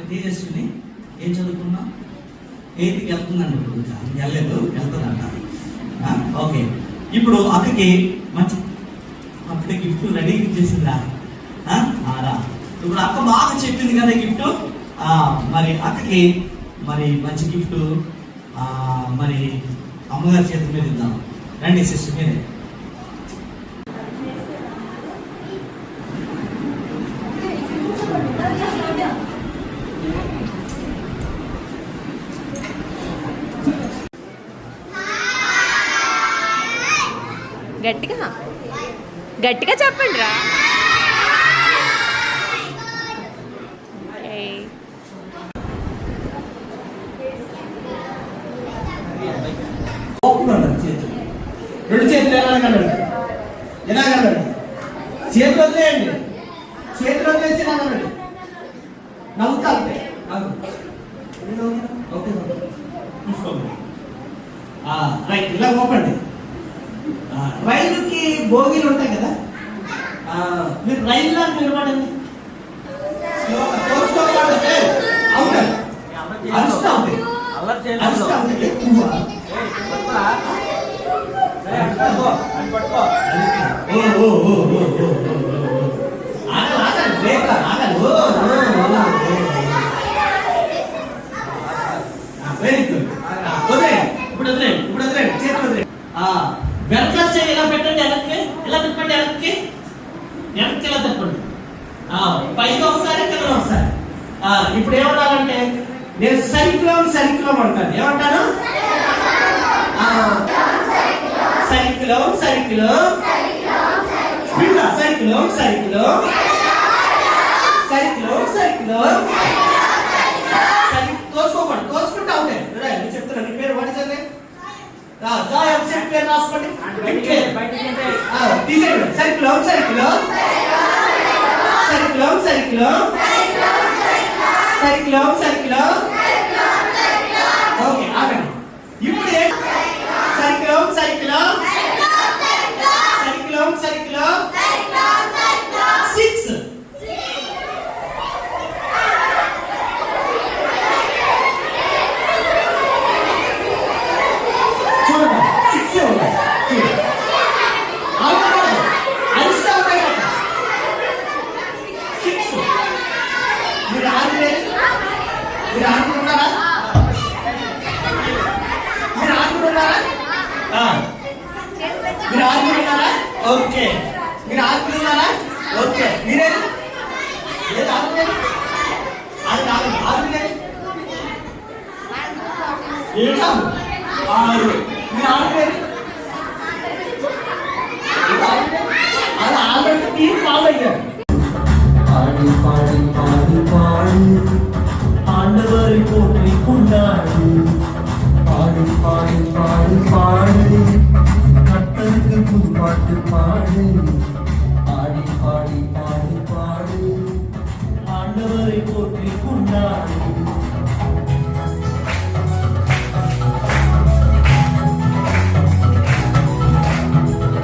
తేజస్విని ఏం చదువుకున్నా? 8th వెళ్తుందండి. ఇప్పుడు వెళ్ళలేదు, వెళ్తుందంట. ఓకే, ఇప్పుడు అక్కకి మంచి అప్పుడే గిఫ్ట్ రెడీ చేసిందా? రా. ఇప్పుడు అక్క బాగా చెప్పింది కదా గిఫ్ట్. మరి అక్కకి మరి మంచి గిఫ్ట్ మరి అమ్మగారి చేతి మీద ఇద్దాం. రండి సిస్టర్ మీరే. గట్టిగా గట్టిగా చెప్పండి రా. రెండు చేతులు ఎలాగండి, చేతులు వదిలేయండి, చేతులు వదిలేసి ఎలాగండి, నవ్వుతా రైట్. ఇలా పోపండి. రైలుకి బోగీలు ఉంటాయి కదా, మీరు రైల్లో నిలబడండి. అరుస్తా ఉంటాయి వెరీ గుడ్. వదిలేయండి, ఇప్పుడు వదిలేయండి, ఇప్పుడు వదిలేయండి, చేతులు వదిలేయండి. వెనక చేయి ఇలా పెట్టండి, వెనక్కి ఇలా తిప్పండి, వెనక్కి ఇలా తిప్పండి. పైకి ఒకసారి, కింద ఒకసారి. ఇప్పుడు ఏమన్నానంటే నేను సైక్లోన్ అంటాను. ఏమంటాను? సైక్లోన్ తోసుకోండి, ఉంటాయి. చెప్తున్నా నీ పేరు వాడి చదివే పేరు రాసుకోండి. తీసేయండి. సైక్లోన్ ఓకే, ఆగండి. ఇప్పుడు సైక్లోన్ 6. చూడండి, 6 ఉన్నాయి. అరిస్తా ఉంటాయి కదా 6. మీరు ఆడుకుంటున్నారా? ఓకే, మీరు ఆడుకుంటున్నారా? ఓకే, మీరే లేదు ఆడుకునేది. అది కాదు, ఆడుకునేది 7, 6. మీరు ఆడుకునేది అది ఆల్రెడీ టీం ఫాలో అయ్యారు. பாடி பாடி பாடி பாடி ஆண்டவரை போற்றி கொண்டாடு. பாடி பாடி பாடி பாடி கர்த்தருக்கு புது பாட்டு பாடு. பாடி பாடி பாடி பாடி ஆண்டவரை போற்றி கொண்டாடு.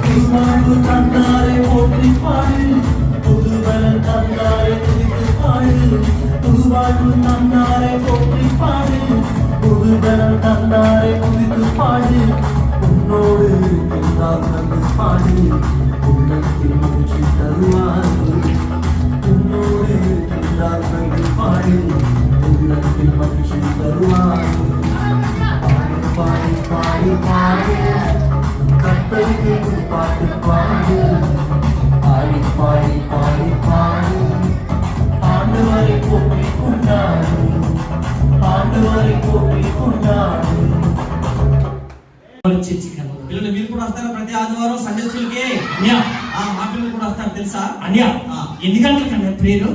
புதுவாழ்வு தந்தாரை போற்றி பாடு. புதுவலன் தந்தாரை துதித்து பாடு. புதுவாழ்வு தந்தாரை போற்றி பாடு. புதுவலன் தந்தாரை துதித்து பாடு. உன்னோடு இருக்கின்றார் நம்பி பாடு. உள்ளத்தில் மகிழ்ச்சி தருவார். உன்னோடு இருக்கின்றார் நம்பி பாடு. உள்ளத்தில் மகிழ்ச்சி தருவார். பாடி பாடி பாடி பாடு கர்த்தருக்கு பாட்டு பாடு. பாடி பாடி பாடி பாடு ஆண்டவரை போற்றி கொண்டாடு. ఆండవరి పోటీ కొన్నాడు. పిల్లలు మీరు కూడా వస్తారా ప్రతి ఆదివారం సండే స్కూల్కి? మా పిల్లలు కూడా వస్తారు తెలుసా? ఎన్ని గంటలకి అండి ప్రేయర్?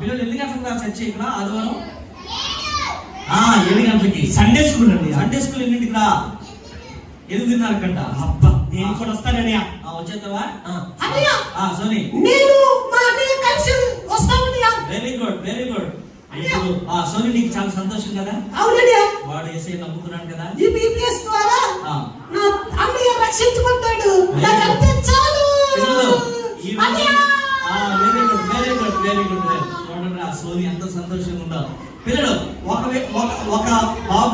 పిల్లలు ఎన్ని గంటలకు చర్చ ఇక్కడ ఆదివారం? 7 గంటలకి సండే స్కూల్ అండి. సండే స్కూల్ ఎన్నింటికి రా? 8:30 కంట. అబ్బా నేను కూడా వస్తానని. వచ్చేస్తావా? అన్నయ్య సోని నేను మా అన్నయ్య కలిసి వస్తామన్నయ్య. Very good very good. ఇప్పుడు సోని నీకు చాలా సంతోషం కదా? అవునన్నయ్య. వాడు యేసయ్య నమ్ముకున్నాడు కదా? ఈ BPS ద్వారా ఆ. నా అన్నయ్య రక్షించబడ్డాడు. నాకు అంతే చాలు. పిల్లలు, ఈ రోజు అన్నయ్య. Very good very good very good. చూడండి సోని ఎంత సంతోషంగా ఉందో. పిల్లలు ఒక బాబు